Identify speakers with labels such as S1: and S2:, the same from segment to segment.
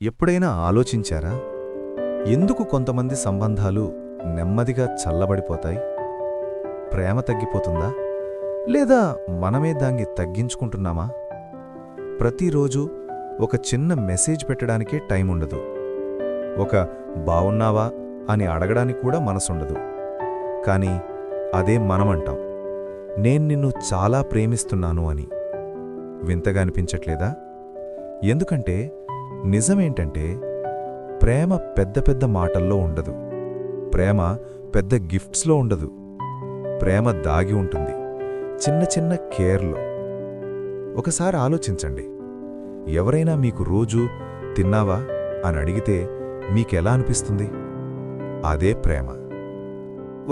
S1: ఎప్పుడైనా ఆలోచించారా ఎందుకు కొంతమంది సంబంధాలు నెమ్మదిగా చల్లబడిపోతాయి? ప్రేమ తగ్గిపోతుందా, లేదా మనమే దాన్ని తగ్గించుకుంటున్నామా? ప్రతిరోజు ఒక చిన్న మెసేజ్ పెట్టడానికే టైం ఉండదు. ఒక బావున్నావా అని అడగడానికి కూడా మనసుండదు. కానీ అదే మనమంటాం, నేను నిన్ను చాలా ప్రేమిస్తున్నాను అని. వింతగా అనిపించట్లేదా? ఎందుకంటే నిజమేంటంటే ప్రేమ పెద్ద పెద్ద మాటల్లో ఉండదు. ప్రేమ పెద్ద గిఫ్ట్స్లో ఉండదు. ప్రేమ దాగి ఉంటుంది చిన్న చిన్న కేర్లో. ఒకసారి ఆలోచించండి, ఎవరైనా మీకు రోజూ తిన్నావా అని అడిగితే మీకెలా అనిపిస్తుంది? అదే ప్రేమ.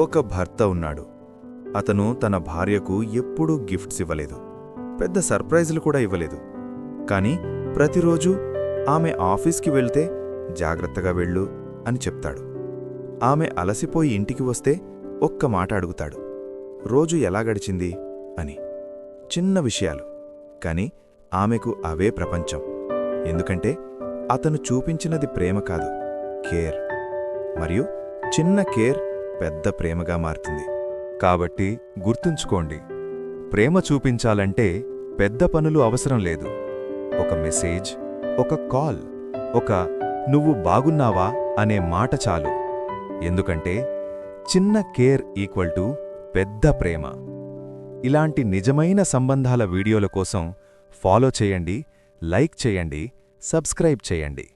S2: ఒక భర్త ఉన్నాడు. అతను తన భార్యకు ఎప్పుడూ గిఫ్ట్స్ ఇవ్వలేదు, పెద్ద సర్ప్రైజులు కూడా ఇవ్వలేదు. కాని ప్రతిరోజూ ఆమె ఆఫీస్కి వెళ్తే జాగ్రత్తగా వెళ్ళు అని చెప్తాడు. ఆమె అలసిపోయి ఇంటికి వస్తే ఒక్క మాట అడుగుతాడు, రోజు ఎలా గడిచింది అని. చిన్న విషయాలు, కాని ఆమెకు అవే ప్రపంచం. ఎందుకంటే అతను చూపించినది ప్రేమ కాదు, కేర్. మరియు చిన్న కేర్ పెద్ద ప్రేమగా మారుతుంది.
S3: కాబట్టి గుర్తుంచుకోండి, ప్రేమ చూపించాలంటే పెద్ద పనులు అవసరం లేదు. ఒక మెసేజ్, ఒక కాల్, ఒక "నువ్వు బాగున్నావా" అనే మాట చాలు. ఎందుకంటే చిన్న కేర్ ఈక్వల్ టు పెద్ద ప్రేమ. ఇలాంటి నిజమైన సంబంధాల వీడియోల కోసం ఫాలో చేయండి, లైక్ చేయండి, సబ్స్క్రైబ్ చేయండి.